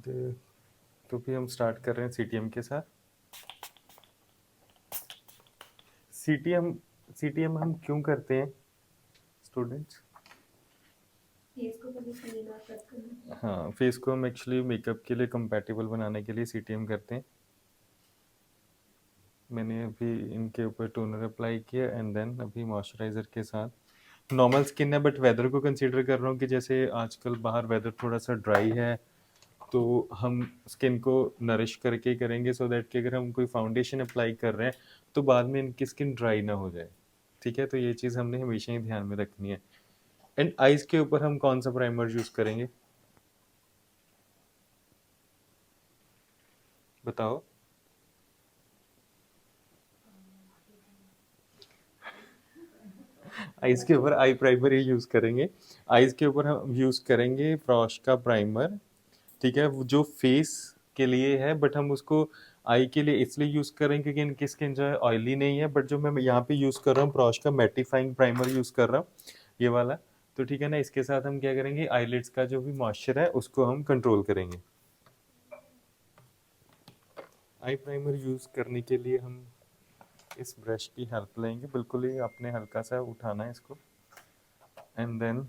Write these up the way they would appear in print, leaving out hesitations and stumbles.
तो भी हम स्टार्ट कर रहे हैं सीटीएम के साथ। सीटीएम सीटीएम हम क्यों करते हैं स्टूडेंट्स? फेस को पहले क्लीन और प्रेप करना। हाँ, फेस को हम एक्चुअली मेकअप के लिए कंपैटिबल बनाने के लिए सीटीएम करते हैं। मैंने अभी इनके ऊपर टोनर अप्लाई किया एंड देन अभी मॉइस्चराइज़र के साथ। नॉर्मल स्किन है बट वेदर को कंसीडर कर रहा हूँ कि जैसे आजकल बाहर वेदर थोड़ा सा ड्राई है, तो हम स्किन को नरिश करके करेंगे सो दैट कि अगर हम कोई फाउंडेशन अप्लाई कर रहे हैं तो बाद में इनकी स्किन ड्राई ना हो जाए। ठीक है, तो ये चीज़ हमने हमेशा ही ध्यान में रखनी है। एंड आइज़ के ऊपर हम कौन सा प्राइमर यूज़ करेंगे बताओ? आइज़ के ऊपर आई प्राइमर ही यूज़ करेंगे। आइज़ के ऊपर हम यूज़ करेंगे फ्रॉश का प्राइमर। ठीक है, वो जो फेस के लिए है बट हम उसको आई के लिए इसलिए यूज़ करें क्योंकि इनकी स्किन जो है ऑयली नहीं है, बट जो मैं यहाँ पे यूज़ कर रहा हूँ प्रॉश का मैटिफाइंग प्राइमर यूज़ कर रहा हूँ, ये वाला। तो ठीक है ना, इसके साथ हम क्या करेंगे, आईलिड्स का जो भी मॉइस्चर है उसको हम कंट्रोल करेंगे। आई प्राइमर यूज़ करने के लिए हम इस ब्रश की हेल्प लेंगे, बिल्कुल ही आपने हल्का सा उठाना है इसको एंड देन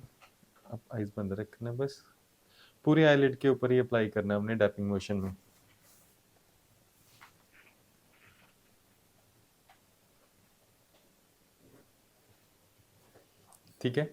अब आइज बंद रखना है, बस पूरे आईलिड के ऊपर ही अप्लाई करना है हमने डैपिंग मोशन में। ठीक है,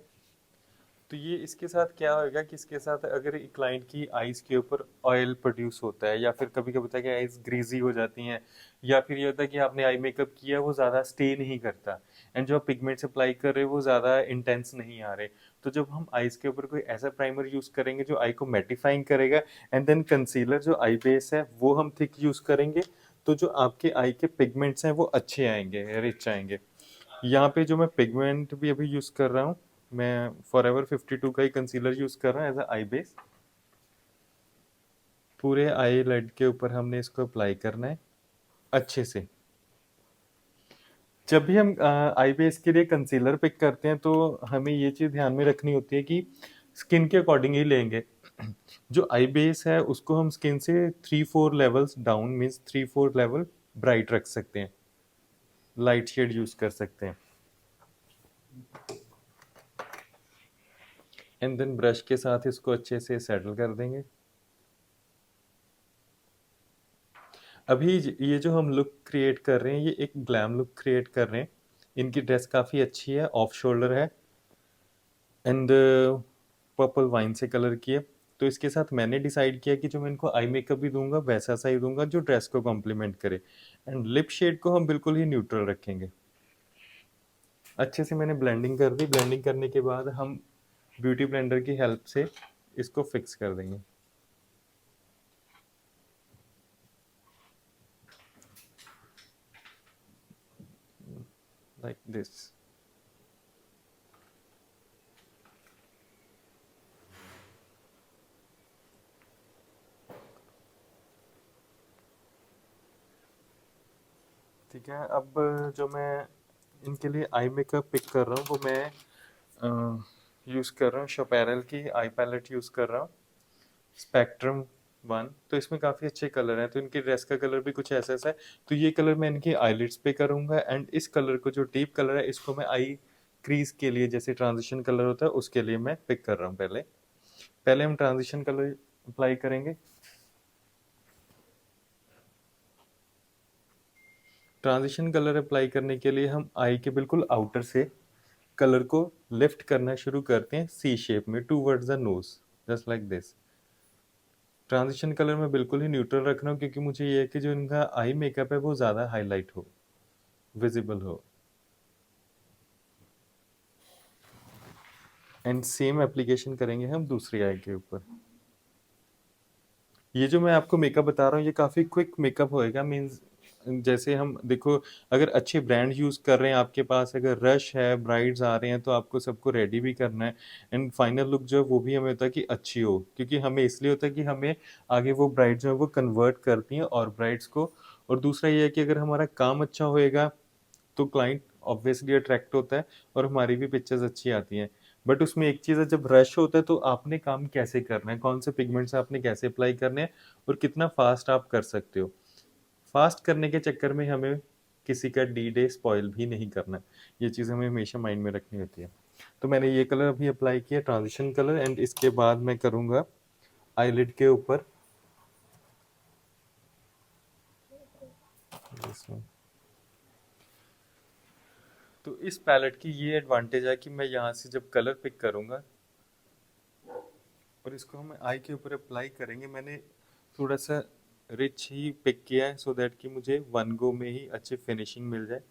तो ये इसके साथ क्या होगा कि इसके साथ अगर एक क्लाइंट की आइज़ के ऊपर ऑयल प्रोड्यूस होता है या फिर कभी कभी होता है कि आइज़ ग्रीजी हो जाती हैं, या फिर ये होता है कि आपने आई मेकअप किया वो ज़्यादा स्टे नहीं करता एंड जो आप पिगमेंट्स अप्लाई कर रहे हो वो ज़्यादा इंटेंस नहीं आ रहे, तो जब हम आइज़ के ऊपर कोई ऐसा प्राइमर यूज़ करेंगे जो आई को मैटिफाइंग करेगा एंड देन कंसीलर जो आई बेस है वो हम थिक यूज़ करेंगे, तो जो आपके आई के पिगमेंट्स हैं वो अच्छे आएंगे, रिच आएंगे। यहाँ पे जो मैं पिगमेंट भी अभी यूज़ कर रहा हूँ, मैं फॉरएवर 52 का ही कंसीलर यूज़ कर रहा हूँ एज अ आई बेस। पूरे आई लिड के ऊपर हमने इसको अप्लाई करना है अच्छे से। जब भी हम आई बेस के लिए कंसीलर पिक करते हैं तो हमें ये चीज़ ध्यान में रखनी होती है कि स्किन के अकॉर्डिंग ही लेंगे। जो आई बेस है उसको हम स्किन से 3-4 levels down, means 3-4 level bright रख सकते हैं, लाइट शेड यूज़ कर सकते हैं एंड देन ब्रश के साथ इसको अच्छे से सेटल कर देंगे। अभी ये जो हम लुक क्रिएट कर रहे हैं ये एक ग्लैम लुक क्रिएट कर रहे हैं। इनकी ड्रेस काफ़ी अच्छी है, ऑफ शोल्डर है एंड पर्पल वाइन से कलर की है। तो इसके साथ मैंने डिसाइड किया कि जो मैं इनको आई मेकअप भी दूंगा वैसा सा ही दूंगा जो ड्रेस को कॉम्प्लीमेंट करे एंड लिप शेड को हम बिल्कुल ही न्यूट्रल रखेंगे। अच्छे से मैंने ब्लेंडिंग कर दी, ब्लेंडिंग करने के बाद हम ब्यूटी ब्लेंडर की हेल्प से इसको फिक्स कर देंगे लाइक दिस। ठीक है, अब जो मैं इनके लिए आई मेकअप पिक कर रहा हूँ वो मैं यूज़ कर रहा हूँ शोपैरल की आई पैलेट यूज़ कर रहा हूँ, स्पेक्ट्रम 1। तो इसमें काफ़ी अच्छे कलर हैं, तो इनकी ड्रेस का कलर भी कुछ ऐसा ऐसा है। तो ये कलर मैं इनकी आईलिड्स पे करूँगा एंड इस कलर को जो डीप कलर है इसको मैं आई क्रीज के लिए, जैसे ट्रांजिशन कलर होता है उसके लिए मैं पिक कर रहा हूँ। पहले पहले हम ट्रांजिशन कलर अप्लाई करेंगे। ट्रांजिशन कलर अप्लाई करने के लिए हम आई के बिल्कुल आउटर से कलर को लिफ्ट करना शुरू करते हैं सी शेप में towards the nose, just like this. Transition colour में बिल्कुल ही न्यूट्रल रख रहा हूँ क्योंकि मुझे ये है कि जो इनका आई मेकअप है वो ज़्यादा हाईलाइट हो, विजिबल हो। एंड सेम एप्लीकेशन करेंगे हम दूसरी आई के ऊपर। ये जो मैं आपको मेकअप बता रहा हूँ ये काफ़ी क्विक मेकअप होएगा, मीन्स जैसे हम देखो अगर अच्छे ब्रांड यूज़ कर रहे हैं आपके पास, अगर रश है, ब्राइड्स आ रहे हैं तो आपको सबको रेडी भी करना है एंड फाइनल लुक जो है वो भी हमें होता है कि अच्छी हो, क्योंकि हमें इसलिए होता है कि हमें आगे वो ब्राइड जो है वो कन्वर्ट करती हैं और ब्राइड्स को। और दूसरा ये है कि अगर हमारा काम अच्छा होएगा तो क्लाइंट ऑब्वियसली अट्रैक्ट होता है और हमारी भी पिक्चर्स अच्छी आती हैं। बट उसमें एक चीज़ है, जब रश होता है तो आपने काम कैसे करना है, कौन से पिगमेंट्स आपने कैसे अप्लाई करने हैं और कितना फास्ट आप कर सकते हो। फास्ट करने के चक्कर में हमें किसी का डी डे स्पॉइल भी नहीं करना, ये चीज़ हमें हमेशा माइंड में रखनी होती है। तो मैंने ये कलर अभी अप्लाई किया, ट्रांजिशन कलर, एंड इसके बाद मैं करूँगा आईलिड के ऊपर इसमें। तो इस पैलेट की ये एडवांटेज है कि मैं यहाँ से जब कलर पिक करूँगा और इसको हम आई के ऊपर अप्लाई करेंगे, मैंने थोड़ा सा रिच ही पिक किया है सो दैट कि मुझे वन गो में ही अच्छी फिनिशिंग मिल जाए।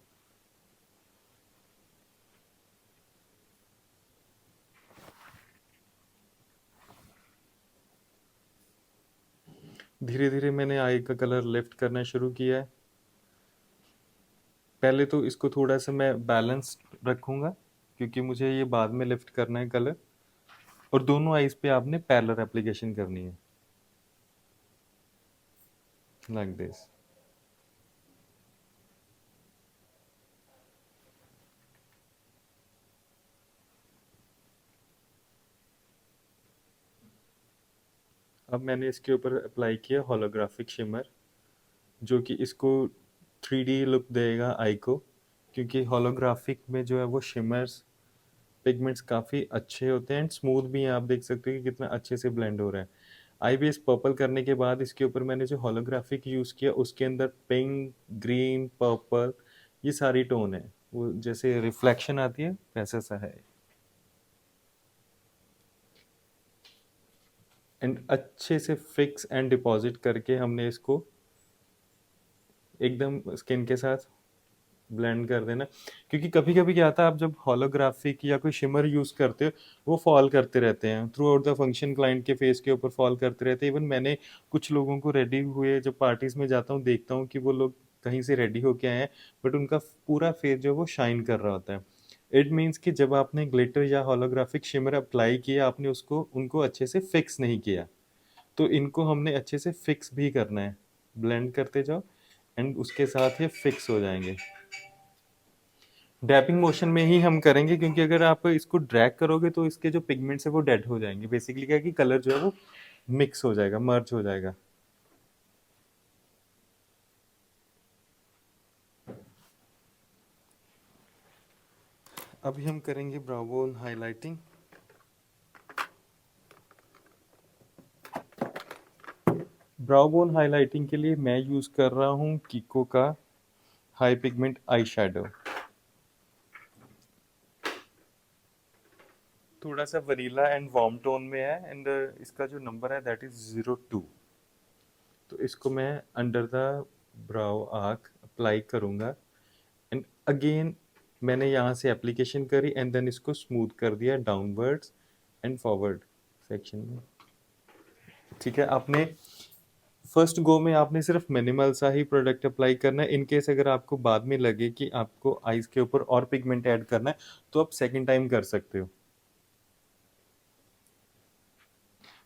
धीरे धीरे मैंने आई का कलर लिफ्ट करना शुरू किया है। पहले तो इसको थोड़ा सा मैं बैलेंस रखूँगा क्योंकि मुझे ये बाद में लिफ्ट करना है कलर, और दोनों आईज पे आपने पैरेलल एप्लीकेशन करनी है, लाइक दिस। अब मैंने इसके ऊपर अप्लाई किया होलोग्राफिक शिमर, जो कि इसको 3D लुक देगा आई को, क्योंकि होलोग्राफिक में जो है वो शिमर्स पिगमेंट्स काफ़ी अच्छे होते हैं एंड स्मूथ भी हैं। आप देख सकते हो कि कितना अच्छे से ब्लेंड हो रहा है। आई बेस पर्पल करने के बाद इसके ऊपर मैंने जो होलोग्राफिक यूज़ किया उसके अंदर पिंक, ग्रीन, पर्पल, ये सारी टोन है, वो जैसे रिफ्लेक्शन आती है वैसा सा है। एंड अच्छे से फिक्स एंड डिपॉजिट करके हमने इसको एकदम स्किन के साथ ब्लेंड कर देना, क्योंकि कभी कभी क्या आता है, आप जब होलोग्राफिक या कोई शिमर यूज करते हो वो फॉल करते रहते हैं through out the function, client के फेस के ऊपर फॉल करते रहते हैं। इवन मैंने कुछ लोगों को रेडी हुए जब पार्टीज में जाता हूँ देखता हूँ कि वो लोग कहीं से रेडी होके आए हैं बट उनका पूरा फेस जो है वो शाइन कर रहा होता है। इट मीन्स कि जब आपने ग्लिटर या होलोग्राफिक शिमर अप्लाई किया आपने उसको उनको अच्छे से फिक्स नहीं किया, तो इनको हमने अच्छे से फिक्स भी करना है। ब्लेंड करते जाओ एंड उसके साथ ये फिक्स हो जाएंगे। डैपिंग मोशन में ही हम करेंगे क्योंकि अगर आप इसको ड्रैग करोगे तो इसके जो पिगमेंट्स है वो डेड हो जाएंगे। बेसिकली क्या है कि कलर जो है वो मिक्स हो जाएगा, मर्ज हो जाएगा। अभी हम करेंगे brow bone highlighting. Brow bone highlighting के लिए मैं यूज कर रहा हूँ कीको का हाई पिगमेंट आई शेडो। थोड़ा सा वनीला एंड वार्म टोन में है एंड इसका जो नंबर है दैट इज 02। तो इसको मैं under the brow arc apply करूँगा एंड अगेन मैंने यहाँ से एप्लीकेशन करी एंड देन इसको स्मूथ कर दिया डाउनवर्ड्स एंड फॉरवर्ड सेक्शन में। ठीक है, आपने फर्स्ट गो में आपने सिर्फ मिनिमल सा ही प्रोडक्ट अप्लाई करना है। इन केस अगर आपको बाद में लगे कि आपको आईज के ऊपर और पिगमेंट ऐड करना है तो आप सेकंड टाइम कर सकते हो।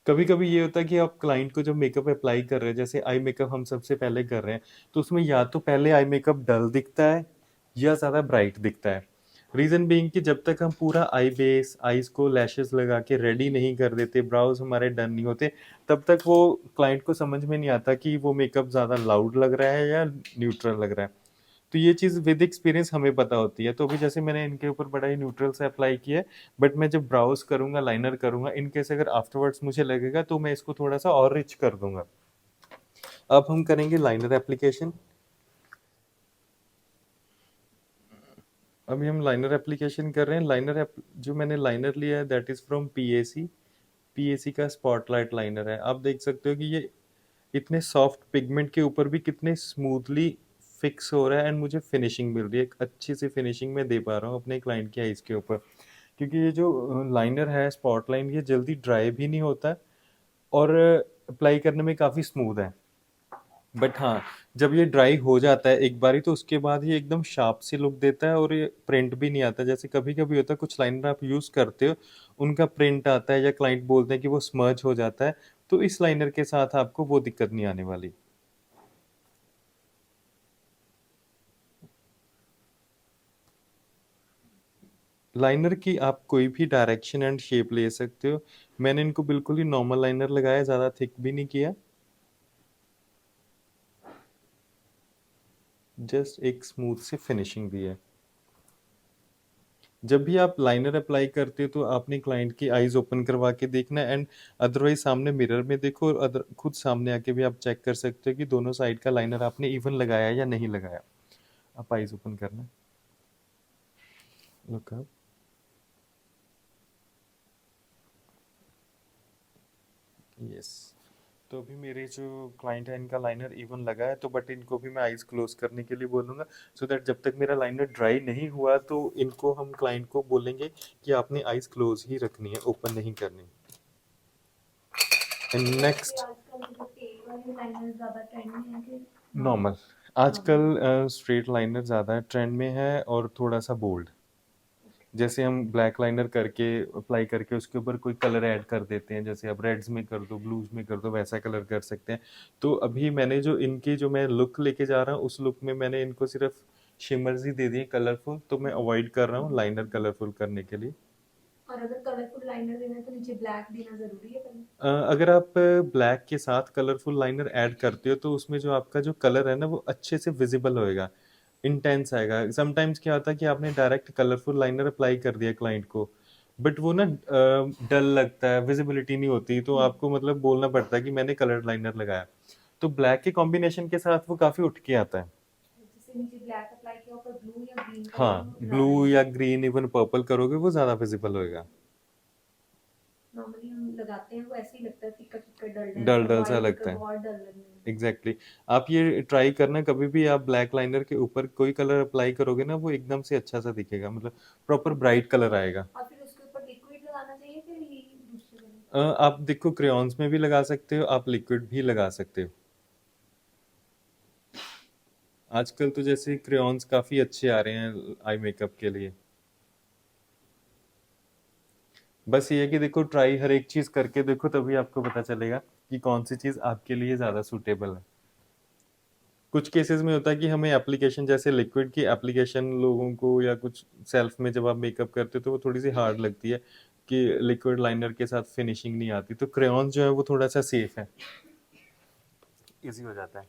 कभी कभी ये होता है कि आप क्लाइंट को जब मेकअप अप्लाई कर रहे हैं, जैसे आई मेकअप हम सबसे पहले कर रहे हैं, तो उसमें या तो पहले आई मेकअप डल दिखता है या ज़्यादा ब्राइट दिखता है। रीज़न बीइंग कि जब तक हम पूरा आई बेस, आईज को लैशेस लगा के रेडी नहीं कर देते, ब्राउज हमारे डन नहीं होते, तब तक वो क्लाइंट को समझ में नहीं आता कि वो मेकअप ज़्यादा लाउड लग रहा है या न्यूट्रल लग रहा है। तो ये चीज़ विद एक्सपीरियंस हमें पता होती है। तो अभी जैसे मैंने इनके ऊपर बड़ा ही न्यूट्रल से अप्लाई किया है, बट मैं जब ब्राउज करूंगा, लाइनर करूंगा, इन केस अगर आफ्टरवर्ड्स मुझे लगेगा तो मैं इसको थोड़ा सा और रिच कर दूंगा। अब हम करेंगे लाइनर एप्लीकेशन। अभी हम लाइनर एप्लीकेशन कर रहे हैं। जो मैंने लाइनर लिया है that is from PAC. PAC का स्पॉटलाइट लाइनर है। आप देख सकते हो कि ये इतने सॉफ्ट पिगमेंट के ऊपर भी कितने स्मूथली फिक्स हो रहा है एंड मुझे फिनिशिंग मिल रही है, एक अच्छी सी फिनिशिंग मैं दे पा रहा हूँ अपने क्लाइंट के आईज के ऊपर। क्योंकि ये जो लाइनर है स्पॉट लाइन, ये जल्दी ड्राई भी नहीं होता और अप्लाई करने में काफ़ी स्मूथ है। बट हाँ, जब ये ड्राई हो जाता है एक बारी तो उसके बाद ये एकदम शार्प सी लुक देता है और ये प्रिंट भी नहीं आता। जैसे कभी कभी होता है कुछ लाइनर आप यूज़ करते हो, उनका प्रिंट आता है या क्लाइंट बोलते हैं कि वो स्मर्ज हो जाता है, तो इस लाइनर के साथ आपको वो दिक्कत नहीं आने वाली। लाइनर की आप कोई भी डायरेक्शन एंड शेप ले सकते हो। मैंने इनको बिल्कुल ही नॉर्मल लाइनर लगाया, ज़्यादा थिक भी नहीं किया, जस्ट एक स्मूथ से फिनिशिंग दी है। जब भी आप लाइनर अप्लाई करते हो तो आपने क्लाइंट की आईज ओपन करवा के देखना है, एंड अदरवाइज सामने मिरर में देखो, और अदर खुद सामने आके भी आप चेक कर सकते हो कि दोनों साइड का लाइनर आपने इवन लगाया या नहीं लगाया। आप आईज ओपन करना, लुक अप, यस। तो अभी मेरे जो क्लाइंट है इनका लाइनर इवन लगा है, तो बट इनको भी मैं आईज क्लोज करने के लिए बोलूँगा, सो दैट जब तक मेरा लाइनर ड्राई नहीं हुआ तो इनको हम क्लाइंट को बोलेंगे कि आपने आईज क्लोज ही रखनी है, ओपन नहीं करनी। एंड वैसे नेक्स्ट, आजकल मतलब तेल वाले लाइनर ज्यादा ट्रेंड में है कि नॉर्मल। आजकल स्ट्रेट लाइनर ज़्यादा ट्रेंड में है और थोड़ा सा बोल्ड। जैसे हम ब्लैक लाइनर करके अप्लाई करके उसके ऊपर कोई कलर ऐड कर देते हैं, जैसे अब रेड्स में कर दो, ब्लूज में कर दो, वैसा कलर कर सकते हैं। तो अभी मैंने जो इनकी जो मैं लुक लेके जा रहा हूँ, उस लुक में मैंने इनको सिर्फ शिमर्स ही दे दिए कलरफुल, तो मैं अवॉइड कर रहा हूँ लाइनर कलरफुल करने के लिए। और अगर कलरफुल लाइनर देना है तो नीचे ब्लैक देना जरूरी है पहले। अगर आप ब्लैक के साथ कलरफुल लाइनर ऐड करते हो तो उसमें जो आपका जो कलर है ना वो अच्छे से विजिबल होएगा, इंटेंस आएगा। समटाइम्स क्या होता है कि आपने डायरेक्ट कलरफुल लाइनर अप्लाई कर दिया क्लाइंट को, बट वो ना डल लगता है, विजिबिलिटी नहीं होती, तो आपको मतलब बोलना पड़ता है कि मैंने कलर लाइनर लगाया। तो ब्लैक के कॉम्बिनेशन के साथ वो काफी उठ के आता है। जैसे नीचे ब्लैक अप्लाई किया ऊपर ब्लू या ग्रीन करोगे हाँ, तो ब्लू ज्यादा या इंटेंस। ग्रीन इवन पर्पल करोगे वो ज्यादा विजिबल होएगा। नॉर्मली हम लगाते हैं वो ऐसे ही लगता है फीका फीका डल डल डल सा, डल सा वाइट लगता है, बहुत डल लगने लगता एग्जैक्टली exactly। आप ये ट्राई करना, कभी भी आप ब्लैक लाइनर के ऊपर कोई कलर अप्लाई करोगे ना वो एकदम से अच्छा सा दिखेगा, मतलब प्रॉपर ब्राइट कलर आएगा। है। और फिर उसके ऊपर लिक्विड लगाना चाहिए फिर ये दूसरे कलर। आप देखो क्रेयॉन्स में भी लगा सकते हो, आप लिक्विड भी लगा सकते हो। आजकल तो जैसे क्रेयॉन्स काफी अच्छे आ रहे हैं आई मेकअप के लिए। बस ये है कि देखो ट्राई हर एक चीज करके देखो, तभी आपको पता चलेगा कि कौन सी चीज आपके लिए ज्यादा सूटेबल है। कुछ केसेस में होता है कि हमें एप्लीकेशन, जैसे लिक्विड की एप्लीकेशन लोगों को या कुछ सेल्फ में जब आप मेकअप करते हो तो वो थोड़ी सी हार्ड लगती है कि लिक्विड लाइनर के साथ फिनिशिंग नहीं आती, तो क्रेयॉन जो है वो थोड़ा सा सेफ है, इजी हो जाता है।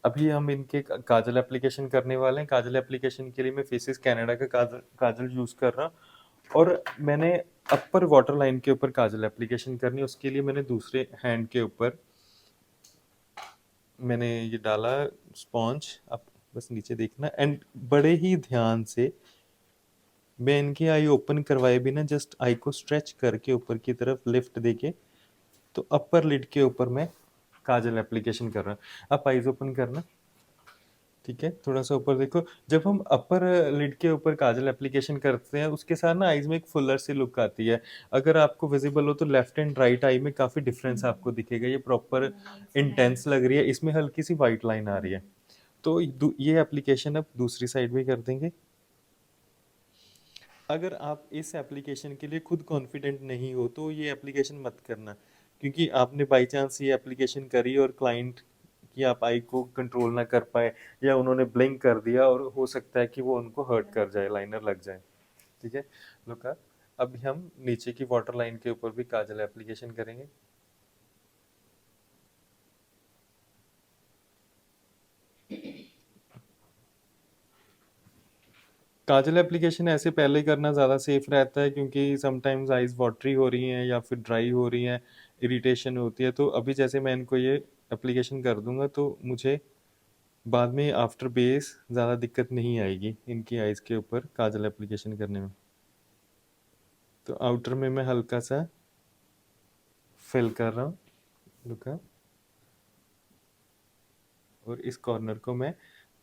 अभी हम इनके काजल एप्लीकेशन करने वाले हैं। काजल एप्लीकेशन के लिए मैं फेसिस कनाडा का काजल काजल यूज कर रहा हूँ, और मैंने अपर वाटर लाइन के ऊपर काजल एप्लीकेशन करनी है, उसके लिए मैंने दूसरे हैंड के ऊपर मैंने ये डाला स्पॉन्ज। आप बस नीचे देखना, एंड बड़े ही ध्यान से मैं इनकी आई ओपन करवाए बिना जस्ट आई को स्ट्रेच करके ऊपर की तरफ लिफ्ट देके, तो अपर लिड के ऊपर मैं काजल एप्लीकेशन कर रहा हूँ। आप आईज ओपन करना, ठीक है, थोड़ा सा ऊपर देखो। जब हम अपर लिड के ऊपर काजल एप्लीकेशन करते हैं उसके साथ ना आईज में एक फुलर सी लुक आती है। अगर आपको विजिबल हो तो लेफ्ट एंड राइट आई में काफी डिफरेंस आपको दिखेगा, ये प्रॉपर इंटेंस लग रही है, इसमें हल्की सी वाइट लाइन आ रही है। तो ये एप्लीकेशन अब दूसरी साइड भी कर देंगे। अगर आप इस एप्लीकेशन के लिए खुद कॉन्फिडेंट नहीं हो तो ये एप्लीकेशन मत करना, क्योंकि आपने बाई चांस ये एप्लीकेशन करी और क्लाइंट की आप आई को कंट्रोल ना कर पाए, या उन्होंने ब्लिंक कर दिया, और हो सकता है कि वो उनको हर्ट कर जाए, लाइनर लग जाए। ठीक है, लुक अभी हम नीचे की वाटर लाइन के ऊपर भी काजल एप्लीकेशन करेंगे। काजल एप्लीकेशन ऐसे पहले करना ज़्यादा सेफ रहता है, क्योंकि समटाइम्स आईज वाटरी हो रही हैं या फिर ड्राई हो रही हैं, इरिटेशन होती है। तो अभी जैसे मैं इनको ये एप्लीकेशन कर दूंगा तो मुझे बाद में आफ्टर बेस ज़्यादा दिक्कत नहीं आएगी इनकी आईज के ऊपर काजल एप्लीकेशन करने में। तो आउटर में मैं हल्का सा फिल कर रहा हूँ, लुका, और इस कॉर्नर को मैं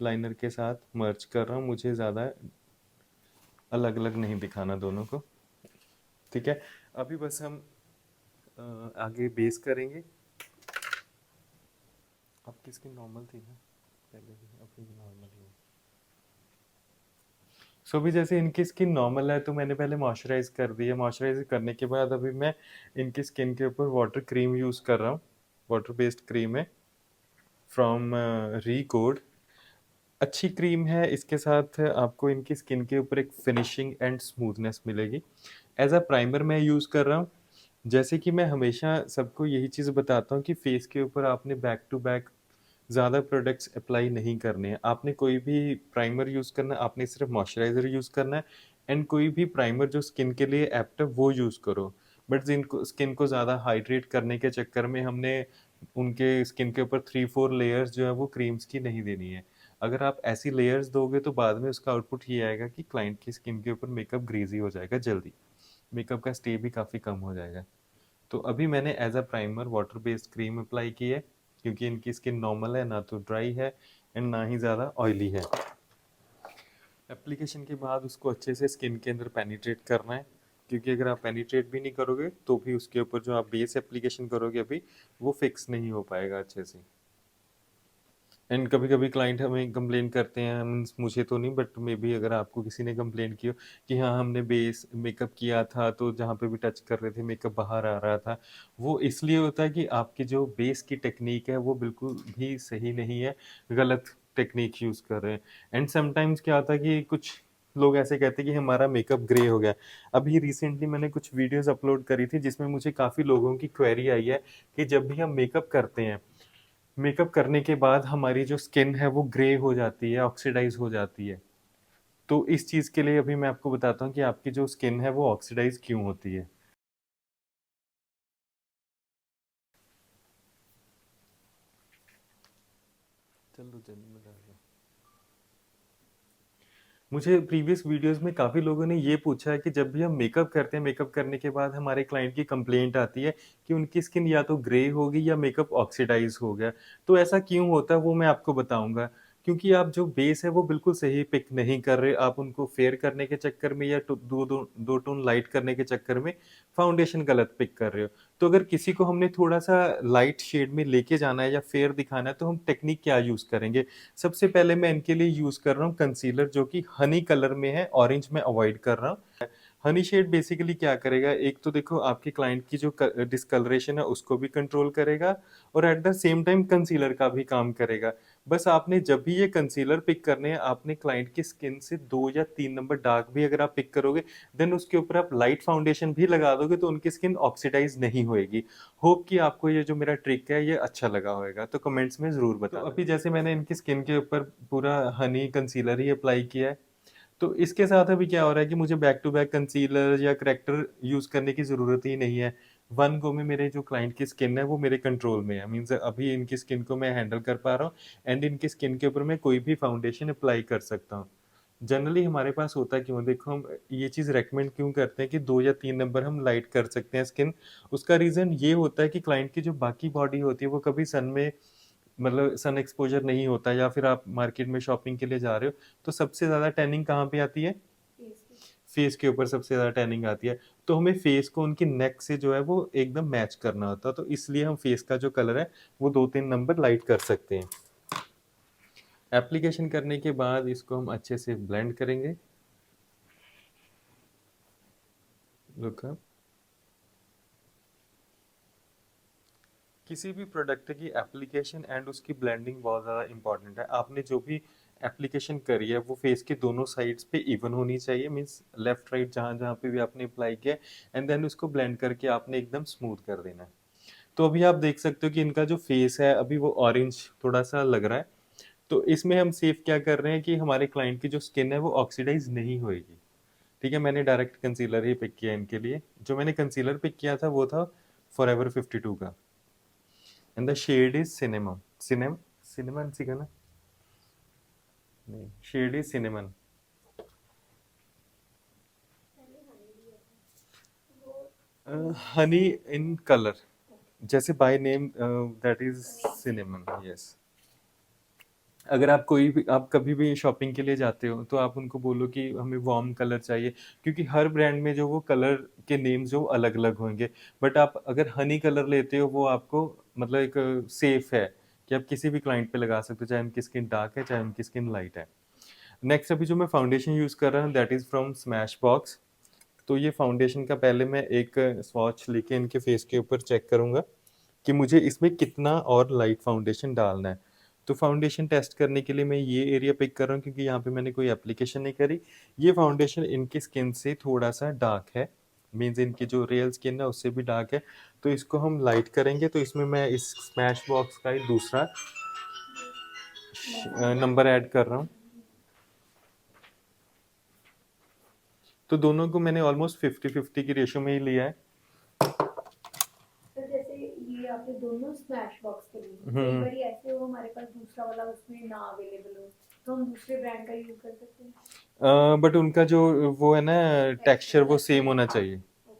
लाइनर के साथ मर्ज कर रहा हूँ, मुझे ज़्यादा अलग अलग नहीं दिखाना दोनों को। ठीक है, अभी बस हम आगे बेस करेंगे। आपकी स्किन नॉर्मल थी ना पहले भी, अभी भी नॉर्मल ही है। सो भी जैसे इनकी स्किन नॉर्मल है तो मैंने पहले मॉइस्चराइज कर दिया, मॉइस्चराइज करने के बाद अभी मैं इनकी स्किन के ऊपर वाटर क्रीम यूज़ कर रहा हूँ। वाटर बेस्ड क्रीम है फ्रॉम रीकोड। अच्छी क्रीम है, इसके साथ आपको इनकी स्किन के ऊपर एक फिनिशिंग एंड स्मूथनेस मिलेगी। एज अ प्राइमर मैं यूज़ कर रहा हूँ। जैसे कि मैं हमेशा सबको यही चीज़ बताता हूँ कि फेस के ऊपर आपने बैक टू बैक ज़्यादा प्रोडक्ट्स अप्लाई नहीं करने हैं। आपने कोई भी प्राइमर यूज़ करना है, आपने सिर्फ मॉइस्चराइज़र यूज़ करना है एंड कोई भी प्राइमर जो स्किन के लिए एप्ट है वो यूज़ करो। बट जिनको स्किन को ज़्यादा हाइड्रेट करने के चक्कर में हमने उनके स्किन के ऊपर 3-4 लेयर्स जो है वो क्रीम्स की नहीं देनी है। अगर आप ऐसी लेयर्स दोगे तो बाद में उसका आउटपुट ये आएगा कि क्लाइंट की स्किन के ऊपर मेकअप ग्रीज़ी हो जाएगा जल्दी। मेकअप का स्टे भी काफ़ी कम हो जाएगा। तो अभी मैंने as a primer water based cream apply की है, क्योंकि इनकी स्किन नॉर्मल है, ना तो ड्राई है एंड ना ही ज़्यादा ऑयली है। एप्लीकेशन के बाद उसको अच्छे से स्किन के अंदर पेनिट्रेट करना है, क्योंकि अगर आप पेनिट्रेट भी नहीं करोगे तो भी उसके ऊपर जो आप बेस एप्लीकेशन करोगे अभी वो फिक्स नहीं हो पाएगा अच्छे से। एंड कभी कभी क्लाइंट हमें कंप्लेन करते हैं, मीन्स मुझे तो नहीं बट मे बी अगर आपको किसी ने कंप्लेन की हो कि हाँ हमने बेस मेकअप किया था तो जहाँ पे भी टच कर रहे थे मेकअप बाहर आ रहा था। वो इसलिए होता है कि आपकी जो बेस की टेक्निक है वो बिल्कुल भी सही नहीं है, गलत टेक्निक यूज़ कर रहे हैं। एंड समटाइम्स क्या होता है कि कुछ लोग ऐसे कहते हैं कि हमारा मेकअप ग्रे हो गया। अभी रिसेंटली मैंने कुछ वीडियोस अपलोड करी थी जिसमें मुझे काफ़ी लोगों की क्वेरी आई है कि जब भी हम मेकअप करते हैं, मेकअप करने के बाद हमारी जो स्किन है वो ग्रे हो जाती है, ऑक्सीडाइज हो जाती है। तो इस चीज़ के लिए अभी मैं आपको बताता हूँ कि आपकी जो स्किन है वो ऑक्सीडाइज क्यों होती है। चलो जल्दी बता दो। मुझे प्रीवियस वीडियोस में काफ़ी लोगों ने ये पूछा है कि जब भी हम मेकअप करते हैं, मेकअप करने के बाद हमारे क्लाइंट की कंप्लेंट आती है कि उनकी स्किन या तो ग्रे हो गई या मेकअप ऑक्सीडाइज हो गया। तो ऐसा क्यों होता है वो मैं आपको बताऊंगा। क्योंकि आप जो बेस है वो बिल्कुल सही पिक नहीं कर रहे, आप उनको फेयर करने के चक्कर में या दो टोन लाइट करने के चक्कर में फाउंडेशन गलत पिक कर रहे हो। तो अगर किसी को हमने थोड़ा सा लाइट शेड में लेके जाना है या फेयर दिखाना है तो हम टेक्निक क्या यूज़ करेंगे। सबसे पहले मैं इनके लिए यूज़ कर रहा हूँ कंसीलर, जो कि हनी कलर में है, ऑरेंज में अवॉइड कर रहा हूँ। हनी शेड बेसिकली क्या करेगा, एक तो देखो आपके क्लाइंट की जो डिस्कलरेशन है उसको भी कंट्रोल करेगा और at the same time concealer का भी काम करेगा। बस आपने जब भी ये कंसीलर पिक करने हैं, आपने क्लाइंट की स्किन से 2 या 3 नंबर डार्क भी अगर आप पिक करोगे, देन उसके ऊपर आप लाइट फाउंडेशन भी लगा दोगे तो उनकी स्किन ऑक्सीडाइज नहीं होएगी। होप कि आपको ये जो मेरा ट्रिक है ये अच्छा लगा होगा, तो कमेंट्स में ज़रूर बताना। तो अभी जैसे मैंने इनकी स्किन के ऊपर पूरा हनी कंसीलर ही अप्लाई किया है, तो इसके साथ अभी क्या हो रहा है कि मुझे बैक टू बैक कंसीलर या करेक्टर यूज़ करने की ज़रूरत ही नहीं है। वन गो में मेरे जो क्लाइंट की स्किन है वो मेरे कंट्रोल में है। मीन्स अभी इनकी स्किन को मैं हैंडल कर पा रहा हूँ एंड इनकी स्किन के ऊपर मैं कोई भी फाउंडेशन अप्लाई कर सकता हूँ। जनरली हमारे पास होता क्यों, देखो हम ये चीज़ रेकमेंड क्यों करते हैं कि 2 या 3 नंबर हम लाइट कर सकते हैं स्किन। उसका रीज़न ये होता है कि क्लाइंट की जो बाकी बॉडी होती है वो कभी सन में, मतलब सन एक्सपोजर नहीं होता, या फिर आप मार्केट में शॉपिंग के लिए जा रहे हो तो सबसे ज़्यादा टैनिंग कहाँ पे आती है, फेस पे। फेस के ऊपर सबसे ज़्यादा टैनिंग आती है। तो हमें फेस को उनकी नेक से जो है वो एकदम मैच करना होता है, तो इसलिए हम फेस का जो कलर है वो 2-3 नंबर लाइट कर सकते हैं। एप्लीकेशन करने के बाद इसको हम अच्छे से ब्लेंड करेंगे। Look up. किसी भी प्रोडक्ट की एप्लीकेशन एंड उसकी ब्लेंडिंग बहुत ज़्यादा इंपॉर्टेंट है। आपने जो भी एप्लीकेशन करी है वो फेस के दोनों साइड्स पे इवन होनी चाहिए, मींस लेफ्ट राइट जहाँ जहाँ पे भी आपने अप्लाई किया, एंड देन उसको ब्लेंड करके आपने एकदम स्मूथ कर देना है। तो अभी आप देख सकते हो कि इनका जो फेस है अभी वो ऑरेंज थोड़ा सा लग रहा है। तो इसमें हम सेफ क्या कर रहे हैं कि हमारे क्लाइंट की जो स्किन है वो ऑक्सीडाइज नहीं होएगी। ठीक है, मैंने डायरेक्ट कंसीलर ही पिक किया इनके लिए। जो मैंने कंसीलर पिक किया था वो था फॉरएवर 52 का, and the shade is cinema सिनेम सिनेमन सी का ना, नहीं, शेड इज सिनेमन। पहले हनी दिया था वो हनी इन कलर, जैसे by name that is same cinnamon, yes. अगर आप कोई भी, आप कभी भी शॉपिंग के लिए जाते हो तो आप उनको बोलो कि हमें वार्म कलर चाहिए, क्योंकि हर ब्रांड में जो वो कलर के नेम्स जो अलग अलग होंगे। बट आप अगर हनी कलर लेते हो वो आपको मतलब एक सेफ है कि आप किसी भी क्लाइंट पे लगा सकते हो, चाहे उनकी स्किन डार्क है चाहे उनकी स्किन लाइट है। नेक्स्ट अभी जो मैं फाउंडेशन यूज़ कर रहा हूँ that is from smash box. तो ये फाउंडेशन का पहले मैं एक स्वॉच लेके इनके फेस के ऊपर चेक करूंगा कि मुझे इसमें कितना और लाइट फाउंडेशन डालना है। तो फाउंडेशन टेस्ट करने के लिए मैं ये एरिया पिक कर रहा हूँ क्योंकि यहाँ पे मैंने कोई एप्लीकेशन नहीं करी। ये फाउंडेशन इनकी स्किन से थोड़ा सा डार्क है, मीन्स इनकी जो रियल स्किन है उससे भी डार्क है, तो इसको हम लाइट करेंगे। तो इसमें मैं इस स्मैश बॉक्स का ही दूसरा नंबर ऐड कर रहा हूँ। तो दोनों को मैंने ऑलमोस्ट 50-50 की रेशो में ही लिया है। तो जैसे ये आपने दोनों स्मैश बॉक्स के लिए, कई हम्म। बार ऐसे हो हमारे पास दूसरा वाला उसमें ना अवेलेबल हो, तो हम दूसरे ब्रांड का यूज कर सकते हैं। बट उनका जो वो है ना टेक्सचर वो सेम होना चाहिए। ओके।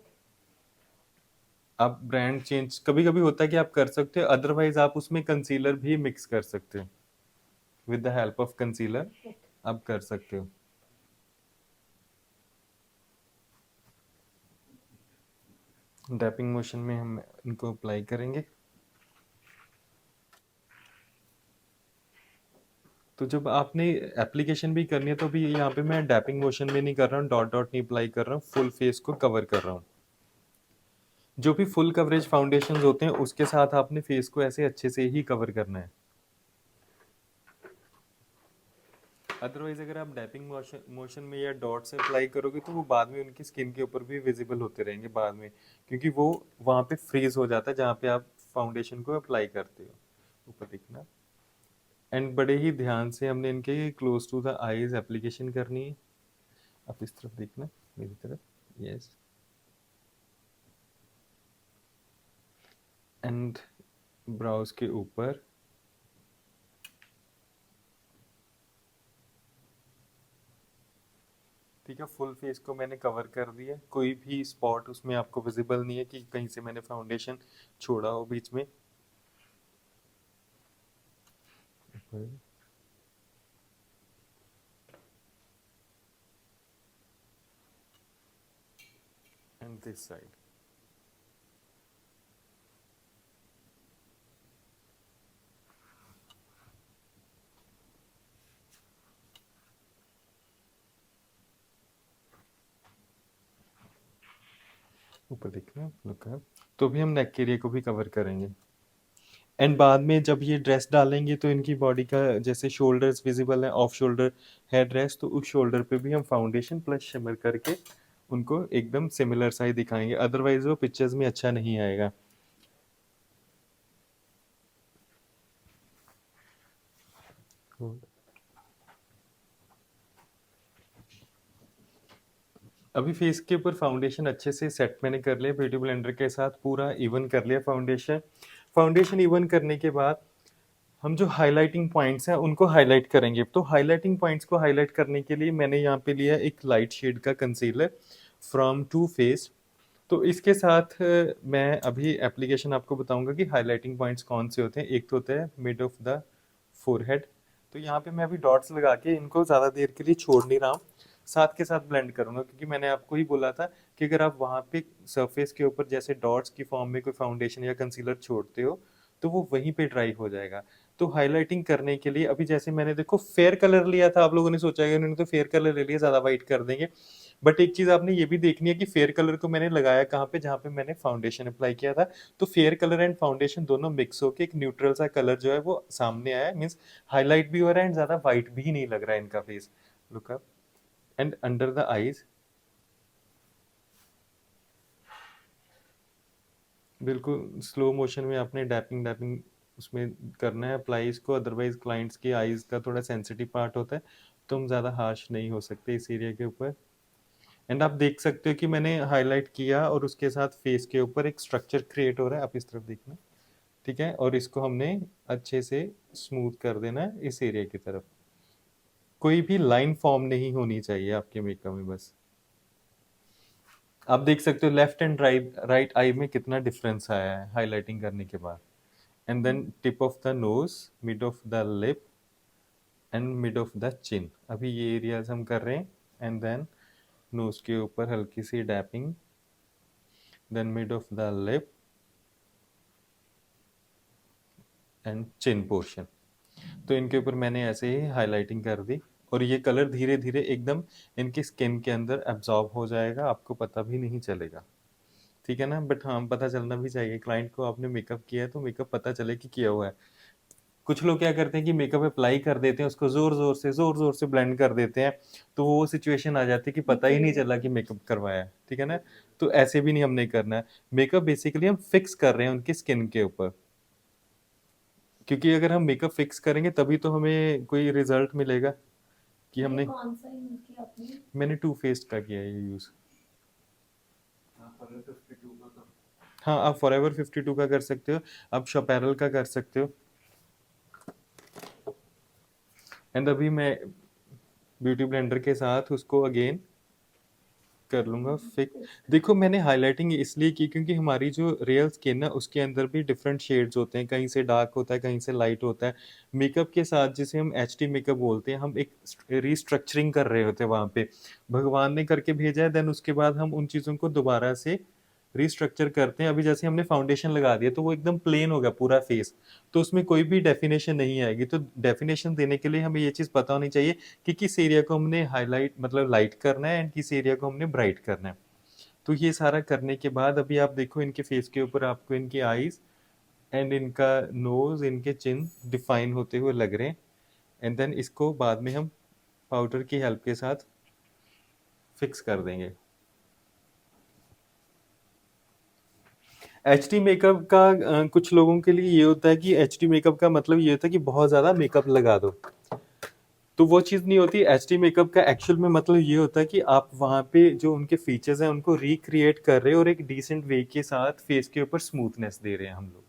आप ब्रांड चेंज कभी कभी होता है कि आप कर सकते हो, अदरवाइज आप उसमें कंसीलर भी मिक्स कर सकते हो, with the help of concealer आप कर सकते हो। डैपिंग मोशन में हम इनको अप्लाई करेंगे। तो जब आपने एप्लीकेशन भी करनी है तो भी यहाँ पे मैं डैपिंग मोशन में नहीं कर रहा हूँ, डॉट डॉट नहीं अप्लाई कर रहा हूँ, फुल फेस को कवर कर रहा हूँ। जो भी फुल कवरेज फाउंडेशन होते हैं उसके साथ आपने फेस को ऐसे अच्छे से ही कवर करना है। अदरवाइज अगर आप डैपिंग मोशन में या डॉट से अप्लाई करोगे तो वो बाद में उनकी स्किन के ऊपर भी विजिबल होते रहेंगे बाद में, क्योंकि वो वहाँ पे फ्रीज हो जाता है जहाँ पे आप फाउंडेशन को अप्लाई करते हो। ऊपर दिखना। एंड बड़े ही ध्यान से हमने इनके close to the eyes application करनी है। आप इस तरफ देखना, मेरी तरफ। यस। एंड ब्राउज के ऊपर। ठीक है, फुल फेस को मैंने कवर कर दिया, कोई भी स्पॉट उसमें आपको विजिबल नहीं है कि कहीं से मैंने फाउंडेशन छोड़ा हो बीच में। And this side. ऊपर देखना, लुक अप। तो भी हम नेक के एरिया को भी कवर करेंगे। एंड बाद में जब ये ड्रेस डालेंगे तो इनकी बॉडी का जैसे शोल्डर्स विजिबल है, ऑफ शोल्डर है ड्रेस, तो उस शोल्डर पे भी हम फाउंडेशन प्लस शिमर करके उनको एकदम सिमिलर सा ही दिखाएंगे, अदरवाइज वो पिक्चर्स में अच्छा नहीं आएगा। अभी फेस के ऊपर फाउंडेशन अच्छे से सेट मैंने कर लिया, ब्यूटी ब्लेंडर के साथ पूरा इवन कर लिया फाउंडेशन। फाउंडेशन इवन करने के बाद हम जो हाइलाइटिंग पॉइंट्स हैं उनको हाईलाइट करेंगे। तो हाइलाइटिंग पॉइंट्स को हाईलाइट करने के लिए मैंने यहाँ पे लिया एक लाइट शेड का कंसीलर फ्रॉम टू फेस। तो इसके साथ मैं अभी एप्लीकेशन आपको बताऊंगा कि हाइलाइटिंग पॉइंट्स कौन से होते हैं। एक तो होता है मिड ऑफ द फोरहेड। तो यहाँ पे मैं अभी डॉट्स लगा के इनको ज़्यादा देर के लिए छोड़ नहीं रहा हूँ, साथ के साथ ब्लेंड करूंगा, क्योंकि मैंने आपको ही बोला था कि अगर आप वहाँ पे सरफेस के ऊपर जैसे डॉट्स की फॉर्म में कोई फाउंडेशन या कंसीलर छोड़ते हो तो वो वहीं पे ड्राई हो जाएगा। तो हाइलाइटिंग करने के लिए अभी जैसे मैंने देखो फेयर कलर लिया था, आप लोगों ने सोचा कि उन्होंने तो फेयर कलर ले लिया, ज़्यादा वाइट कर देंगे। बट एक चीज़ आपने ये भी देखनी है कि फेयर कलर को मैंने लगाया कहाँ पे, जहाँ पे मैंने फाउंडेशन अप्लाई किया था। तो फेयर कलर एंड फाउंडेशन दोनों मिक्स होके एक न्यूट्रल सा कलर जो है वो सामने आया, मीन्स हाईलाइट भी हो रहा है एंड ज़्यादा वाइट भी नहीं लग रहा है इनका face. Look up. And under the eyes बिल्कुल स्लो मोशन में आपने डैपिंग डैपिंग उसमें करना है अप्लाई इसको, अदरवाइज क्लाइंट्स की आईज का थोड़ा सेंसिटिव पार्ट होता है, तो हम ज़्यादा हार्श नहीं हो सकते इस एरिया के ऊपर। एंड आप देख सकते हो कि मैंने हाईलाइट किया और उसके साथ फेस के ऊपर एक स्ट्रक्चर क्रिएट हो रहा है, आप इस तरफ देखना। ठीक है, और इसको हमने अच्छे से स्मूथ कर देना है इस एरिया की तरफ। कोई भी लाइन फॉर्म नहीं होनी चाहिए आपके मेकअप में बस। आप देख सकते हो लेफ्ट एंड राइट आई में कितना डिफरेंस आया है हाइलाइटिंग करने के बाद। And then tip of the nose, mid of the lip and mid of the chin, अभी ये एरियाज हम कर रहे हैं। एंड देन नोज के ऊपर हल्की सी dabbing, then mid of the lip and chin portion. तो इनके ऊपर मैंने ऐसे ही हाइलाइटिंग कर दी और ये कलर धीरे धीरे एकदम इनकी स्किन के अंदर एब्जॉर्ब हो जाएगा, आपको पता भी नहीं चलेगा। ठीक है ना, बट हाँ पता चलना भी चाहिए क्लाइंट को, आपने मेकअप किया है तो मेकअप पता चले कि किया हुआ है। कुछ लोग क्या करते हैं कि मेकअप अप्लाई कर देते हैं, उसको जोर जोर से ब्लेंड कर देते हैं, तो वो सिचुएशन आ जाती है कि पता ही नहीं चला कि मेकअप करवाया है, ठीक है ना। तो ऐसे भी नहीं हमने करना है। मेकअप बेसिकली हम फिक्स कर रहे हैं उनकी स्किन के ऊपर, क्योंकि अगर हम मेकअप फिक्स करेंगे तभी तो हमें कोई रिजल्ट मिलेगा कि ये हमने। कौन सा यूज किया आपने? मैंने टू फेस्ड का किया है ये यूज। हाँ, आप फॉरएवर 52 का कर सकते हो, आप शपैरल का कर सकते हो। एंड अभी मैं ब्यूटी ब्लेंडर के साथ उसको अगेन कर लूंगा फिक्स। देखो मैंने हाइलाइटिंग इसलिए की क्योंकि हमारी जो रियल स्किन है उसके अंदर भी डिफरेंट शेड्स होते हैं, कहीं से डार्क होता है, कहीं से लाइट होता है। मेकअप के साथ जिसे हम एचडी मेकअप बोलते हैं, हम एक रिस्ट्रक्चरिंग कर रहे होते हैं वहां पे, भगवान ने करके भेजा है, देन उसके बाद हम उन चीजों को दोबारा से रिस्ट्रक्चर करते हैं। अभी जैसे हमने फाउंडेशन लगा दिया तो वो एकदम प्लेन हो गया पूरा फेस, तो उसमें कोई भी डेफिनेशन नहीं आएगी। तो डेफिनेशन देने के लिए हमें ये चीज पता होनी चाहिए कि किस एरिया को हमने हाईलाइट मतलब लाइट करना है एंड किस एरिया को हमने ब्राइट करना है। तो ये सारा करने के बाद अभी आप देखो इनके फेस के ऊपर आपको इनकी आईज एंड इनका नोज, इनके चिन डिफाइन होते हुए लग रहे हैं। एंड देन इसको बाद में हम पाउडर की हेल्प के साथ फिक्स कर देंगे। एच डी मेकअप का कुछ लोगों के लिए ये होता है कि एच डी मेकअप का मतलब ये होता है कि बहुत ज्यादा मेकअप लगा दो, तो वो चीज नहीं होती। एच डी मेकअप का एक्चुअल में मतलब ये होता है कि आप वहां पे जो उनके फीचर्स हैं उनको रिक्रिएट कर रहे हैं और एक डिसेंट वे के साथ फेस के ऊपर स्मूथनेस दे रहे हैं हम लोग।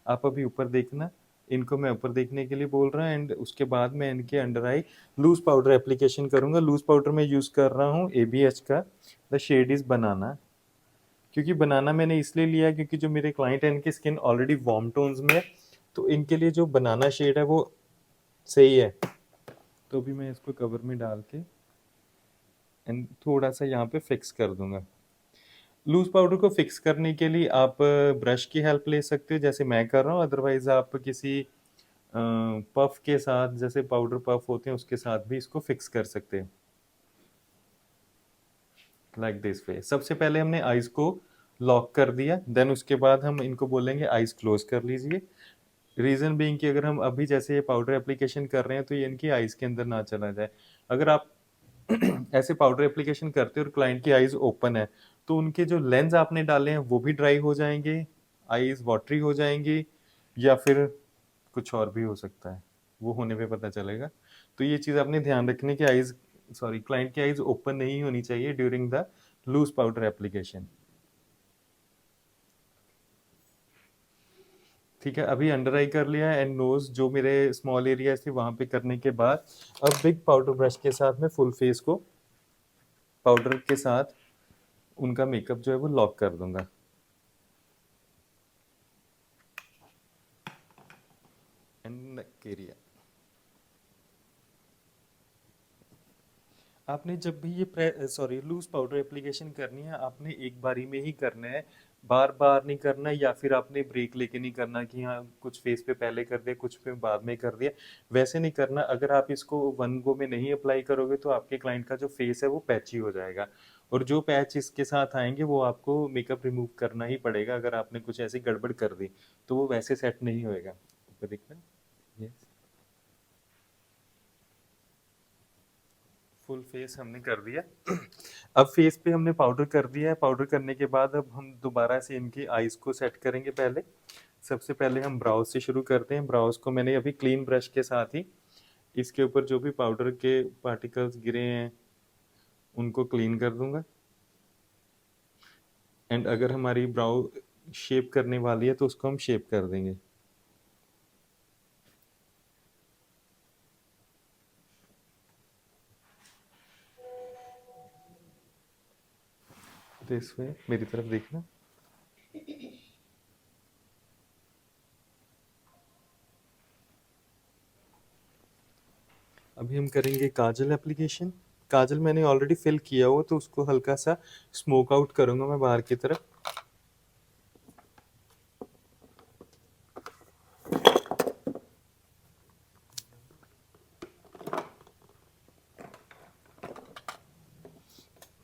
आप अभी ऊपर देखना, इनको मैं ऊपर देखने के लिए बोल रहा हूँ एंड उसके बाद मैं इनके under I lose powder application करूंगा। लूज पाउडर मैं यूज कर रहा हूँ एबीएच का, द शेड इज बनाना। क्योंकि बनाना मैंने इसलिए लिया क्योंकि जो मेरे क्लाइंट है इनकी स्किन ऑलरेडी वार्म टोन्स में है, तो इनके लिए जो बनाना शेड है वो सही है। तो अभी मैं इसको कवर में डाल के एंड थोड़ा सा यहाँ पे फिक्स कर दूंगा। लूज पाउडर को फिक्स करने के लिए आप ब्रश की हेल्प ले सकते हो जैसे मैं कर रहा हूँ, अदरवाइज आप किसी पफ के साथ, जैसे पाउडर पफ होते हैं उसके साथ भी इसको फिक्स कर सकते हैं लाइक दिस वे। सबसे पहले हमने आईज को लॉक कर दिया, देन उसके बाद हम इनको बोलेंगे आईज क्लोज कर लीजिए। रीजन बीइंग कि अगर हम अभी जैसे ये पाउडर एप्लीकेशन कर रहे हैं तो ये इनकी आईज के अंदर ना चला जाए। अगर आप ऐसे पाउडर एप्लीकेशन करते हो और क्लाइंट की आईज ओपन है तो उनके जो लेंस आपने डाले हैं वो भी ड्राई हो जाएंगे, आईज वाटरी हो जाएंगी, या फिर कुछ और भी हो सकता है, वो होने पे पता चलेगा। तो ये चीज आपने ध्यान रखने की आईज, सॉरी, क्लाइंट की आईज ओपन नहीं होनी चाहिए during the loose powder application. ठीक है, अभी अंडर आई कर लिया एंड नोज जो मेरे स्मॉल एरियाज थे वहां पे करने के बाद अब बिग पाउडर ब्रश के साथ मैं फुल फेस को पाउडर के साथ उनका मेकअप जो है वो लॉक कर दूंगा। एंड एरिया आपने जब भी ये सॉरी लूज पाउडर एप्लीकेशन करनी है आपने एक बारी में ही करना है, बार बार नहीं करना, या फिर आपने ब्रेक लेके नहीं करना कि हाँ कुछ फेस पे पहले कर दिया कुछ पे बाद में कर दिया, वैसे नहीं करना। अगर आप इसको वन गो में नहीं अप्लाई करोगे तो आपके क्लाइंट का जो फेस है वो पैची हो जाएगा, और जो पैच इसके साथ आएंगे वो आपको मेकअप रिमूव करना ही पड़ेगा। अगर आपने कुछ ऐसी गड़बड़ कर दी तो वो वैसे सेट नहीं होएगा। ऊपर दिखना, यस, फुल फेस हमने कर दिया। अब फेस पे हमने पाउडर कर दिया है, पाउडर करने के बाद अब हम दोबारा से इनकी आईज को सेट करेंगे। पहले सबसे पहले हम ब्राउज से शुरू करते हैं। ब्राउज को मैंने अभी क्लीन ब्रश के साथ ही इसके ऊपर जो भी पाउडर के पार्टिकल्स गिरे हैं उनको क्लीन कर दूंगा। एंड अगर हमारी ब्राउ शेप करने वाली है तो उसको हम शेप कर देंगे। दिस वे, मेरी तरफ देखना। अभी हम करेंगे काजल एप्लीकेशन। काजल मैंने ऑलरेडी फिल किया हुआ तो उसको हल्का सा स्मोक आउट करूंगा मैं बाहर की तरफ।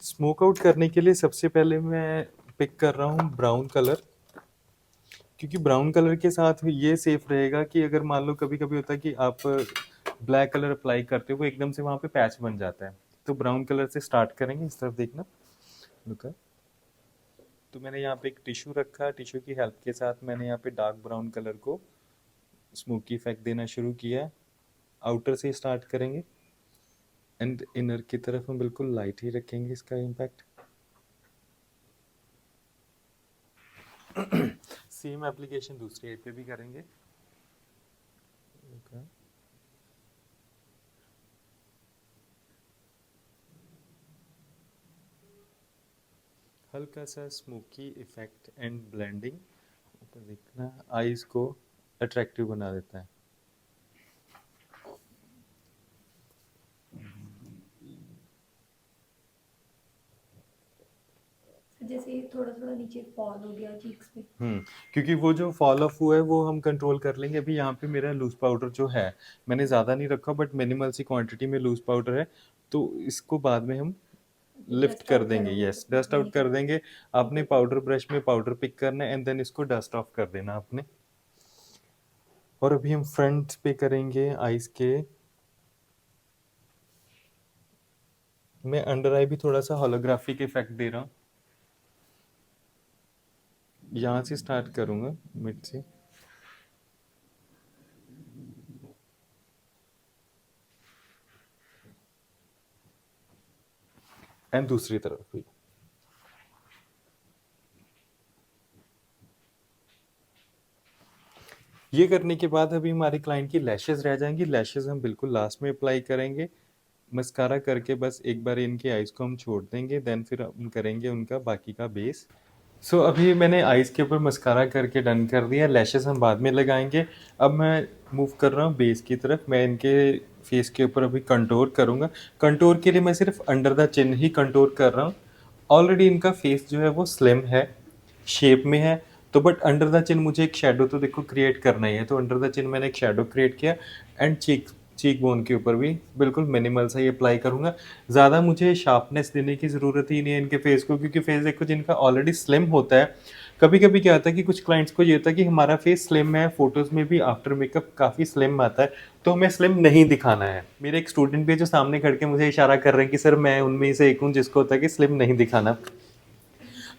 स्मोक आउट करने के लिए सबसे पहले मैं पिक कर रहा हूँ ब्राउन कलर, क्योंकि ब्राउन कलर के साथ ये सेफ रहेगा कि अगर मान लो कभी कभी होता है कि आप ब्लैक कलर अप्लाई करते हो वो एकदम से वहां पे पैच बन जाता है, तो ब्राउन कलर से स्टार्ट करेंगे। इस तरफ देखना, लुक। तो मैंने यहाँ पे एक टिश्यू रखा, टिश्यू की हेल्प के साथ मैंने यहाँ पे डार्क ब्राउन कलर को स्मोकी इफेक्ट देना शुरू किया। आउटर से स्टार्ट करेंगे एंड इनर की तरफ हम बिल्कुल लाइट ही रखेंगे इसका इम्पैक्ट। सेम एप्लीकेशन दूसरी साइड पे भी करेंगे। Okay. हल्का सा स्मोकी इफेक्ट एंड ब्लेंडिंग ऊपर देखना आईज को अट्रैक्टिव बना देता है। जैसे थोड़ा थोड़ा नीचे फॉल हो गया चीक्स पे। क्योंकि वो जो फॉल ऑफ हुआ है वो हम कंट्रोल कर लेंगे। अभी यहाँ पे मेरा लूज पाउडर जो है मैंने ज़्यादा नहीं रखा, बट मिनिमल सी क्वांटिटी में लूज पाउडर है, तो इसको बाद में हम लिफ्ट डस्ट कर आउट देंगे। करोगे, यस, डस्ट आउट यानी कर कि देंगे। आपने पाउडर ब्रश में पाउडर पिक करना है एंड देन इसको डस्ट ऑफ कर देना आपने। और अभी हम फ्रंट पे करेंगे आईज के। मैं अंडर आई भी थोड़ा सा होलोग्राफिक इफेक्ट दे रहा हूँ। यहाँ से स्टार्ट करूंगा मिड से। एंड दूसरी तरफ भी। ये करने के बाद अभी हमारे क्लाइंट की लैशेस रह जाएंगी। लैशेस हम बिल्कुल लास्ट में अप्लाई करेंगे। मस्कारा करके बस एक बार इनके आईज को हम छोड़ देंगे, देन फिर हम करेंगे उनका बाकी का बेस। सो अभी मैंने आईज के ऊपर मस्कारा करके डन कर दिया। लैशेस हम बाद में लगाएंगे। अब मैं मूव कर रहा हूँ बेस की तरफ। मैं इनके फेस के ऊपर अभी कंटूर करूँगा। कंटूर के लिए मैं सिर्फ under the chin he contour कर रहा हूँ। ऑलरेडी इनका फेस जो है वो स्लिम है, शेप में है, तो बट अंडर द चिन मुझे एक शेडो तो देखो क्रिएट करना ही है। तो अंडर द चिन मैंने एक शेडो क्रिएट किया एंड चीक बोन के ऊपर भी बिल्कुल मिनिमल सा ही अप्लाई करूंगा। ज़्यादा मुझे शार्पनेस देने की ज़रूरत ही नहीं है इनके फेस को, क्योंकि फेस देखो जिनका ऑलरेडी स्लिम होता है। कभी कभी क्या होता है कि कुछ क्लाइंट्स को ये होता है कि हमारा फेस स्लिम है, फोटोज़ में भी आफ्टर मेकअप काफ़ी स्लिम आता है, तो हमें स्लिम नहीं दिखाना है। मेरे एक स्टूडेंट भी है जो सामने खड़ के मुझे इशारा कर रहे हैं कि सर मैं उनमें से एक हूँ जिसको होता है कि स्लिम नहीं दिखाना।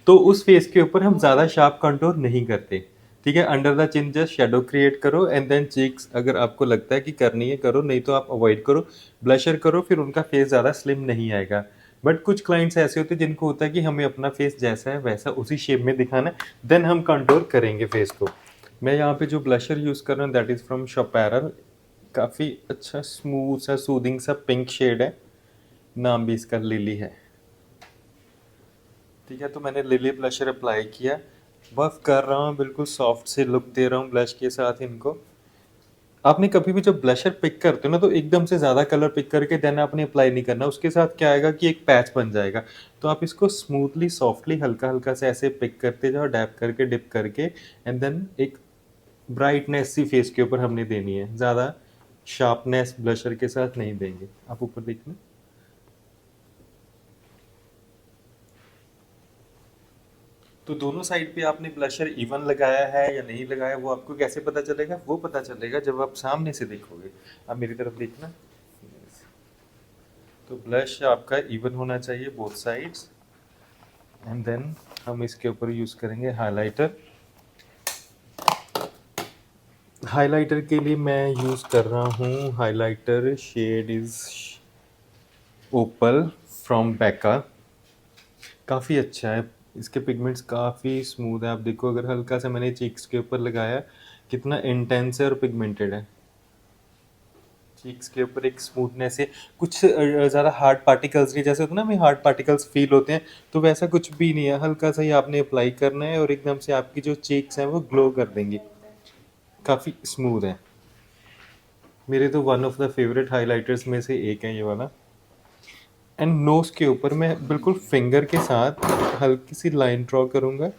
तो उस फेस के ऊपर हम ज़्यादा शार्प कंटूर नहीं करते। ठीक है, under the chin just shadow create करो एंड देन चीक्स अगर आपको लगता है कि करनी है करो, नहीं तो आप अवॉइड करो। ब्लशर करो, फिर उनका फेस ज़्यादा स्लिम नहीं आएगा। बट कुछ क्लाइंट्स ऐसे होते हैं जिनको होता है कि हमें अपना फेस जैसा है वैसा उसी शेप में दिखाना है, देन हम कंटूर करेंगे फेस को। मैं यहाँ पे जो ब्लशर यूज़ कर रहा हूँ दैट इज़ फ्रॉम शॉपेरल। काफ़ी अच्छा स्मूथ सा सूदिंग सा पिंक शेड है। नाम भी इसका लिली है। ठीक है, तो मैंने लिली ब्लशर अप्लाई किया। बफ कर रहा हूँ, बिल्कुल सॉफ्ट से लुक दे रहा हूँ ब्लश के साथ इनको। आपने कभी भी जब ब्लशर पिक करते हो ना तो एकदम से ज़्यादा कलर पिक करके देन आपने अप्लाई नहीं करना। उसके साथ क्या आएगा कि एक पैच बन जाएगा। तो आप इसको स्मूथली सॉफ्टली हल्का हल्का से ऐसे पिक करते जाओ, डैप करके डिप करके, एंड देन एक ब्राइटनेस सी फेस के ऊपर हमने देनी है। ज़्यादा शार्पनेस ब्लशर के साथ नहीं देंगे। आप ऊपर देखना। तो दोनों साइड पे आपने ब्लशर इवन लगाया है या नहीं लगाया वो आपको कैसे पता चलेगा? वो पता चलेगा जब आप सामने से देखोगे। आप मेरी तरफ देखना। तो ब्लश आपका इवन होना चाहिए बोथ साइड्स। एंड देन हम इसके ऊपर यूज करेंगे हाइलाइटर। हाइलाइटर के लिए मैं यूज कर रहा हूँ highlighter shade is opal from Becca. काफ़ी अच्छा है, इसके पिगमेंट्स काफ़ी स्मूथ है। आप देखो अगर हल्का सा मैंने चीक्स के ऊपर लगाया कितना इंटेंस है और पिगमेंटेड है। चीक्स के ऊपर एक स्मूथनेस है, कुछ ज़्यादा हार्ड पार्टिकल्स नहीं, जैसे होता है ना हमें हार्ड पार्टिकल्स फील होते हैं, तो वैसा कुछ भी नहीं है। हल्का सा ही आपने अप्लाई करना है और एकदम से आपकी जो चीक्स हैं वो ग्लो कर देंगी। काफ़ी स्मूथ है। मेरे तो one of the favourite highlighters में से एक है ये वाला। एंड नोज के ऊपर मैं बिल्कुल फिंगर के साथ हल्की सी लाइन ड्रॉ करूँगा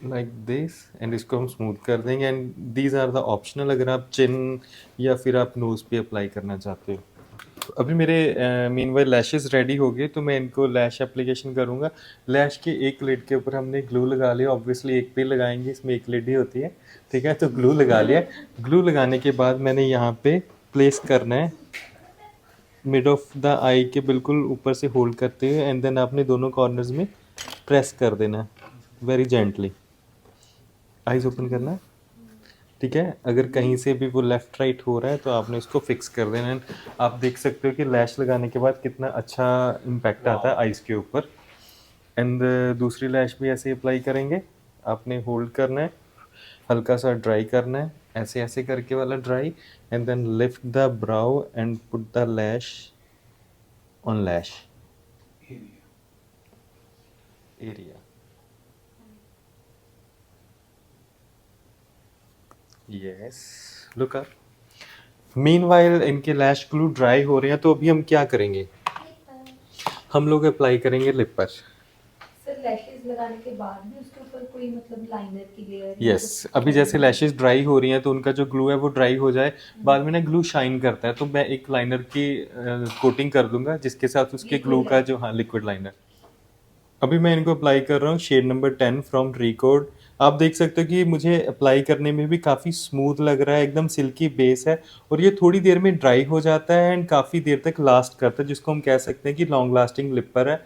लाइक दिस, एंड इसको हम स्मूथ कर देंगे। And these are the optional, अगर आप चिन या फिर आप नोज पे अप्लाई करना चाहते हो। अभी मेरे मीनवाइल लैशेस रेडी हो गए, तो मैं इनको लैश एप्लीकेशन करूँगा। लैश के एक लिड के ऊपर हमने ग्लू लगा लिया, ऑब्वियसली एक पे लगाएंगे, इसमें एक लिड ही होती है, ठीक है। तो ग्लू लगा लिया। ग्लू लगाने के बाद मैंने यहाँ पे प्लेस करना है मिड ऑफ द आई के बिल्कुल ऊपर से होल्ड करते हुए, एंड देन आपने दोनों कॉर्नर्स में प्रेस कर देना है वेरी जेंटली। आइज ओपन करना है, ठीक है। अगर कहीं से भी वो लेफ्ट राइट हो रहा है तो आपने इसको फिक्स कर देना है। आप देख सकते हो कि लैश लगाने के बाद कितना अच्छा इम्पैक्ट आता है आइज़ के ऊपर। एंड दूसरी लैश भी ऐसे अप्लाई करेंगे, आपने होल्ड करना है, हल्का सा ड्राई करना है, ऐसे ऐसे करके वाला dry, and then lift the brow and put the lash on lash area. Yes, look up. Meanwhile इनके लैश ग्लू ड्राई हो रहे हैं, तो अभी हम क्या करेंगे, हम लोग अप्लाई करेंगे लिप पर। सर लैशेस लगाने के बाद भी उसके ऊपर कोई मतलब लाइनर की लेयर यस, अभी जैसे लैशेस ड्राई हो रही हैं तो उनका जो ग्लू है वो ड्राई हो जाए, बाद में ना ग्लू शाइन करता है, तो मैं एक लाइनर की कोटिंग कर दूंगा जिसके साथ उसके ग्लू का जो, हाँ, लिक्विड लाइनर। अभी मैं इनको अप्लाई कर रहा हूँ शेड नंबर 10 फ्रॉम रिकॉर्ड। आप देख सकते हो कि मुझे अप्लाई करने में भी काफ़ी स्मूथ लग रहा है, एकदम सिल्की बेस है, और ये थोड़ी देर में ड्राई हो जाता है एंड काफ़ी देर तक लास्ट करता है, जिसको हम कह सकते हैं कि लॉन्ग लास्टिंग लिपर है।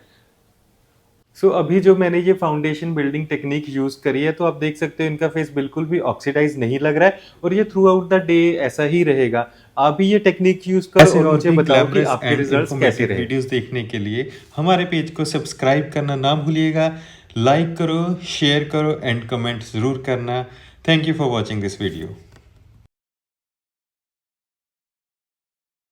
सो अभी जो मैंने ये फाउंडेशन बिल्डिंग टेक्निक यूज़ करी है, तो आप देख सकते हो इनका फेस बिल्कुल भी ऑक्सीडाइज नहीं लग रहा है, और ये थ्रू आउट द डे ऐसा ही रहेगा। आप भी ये टेक्निक यूज़ करो और मुझे बताओ कि आपके रिजल्ट्स कैसे रहे। वीडियोस देखने के लिए हमारे पेज को सब्सक्राइब करना ना भूलिएगा, लाइक करो, शेयर करो एंड कमेंट ज़रूर करना। Thank you for watching this video.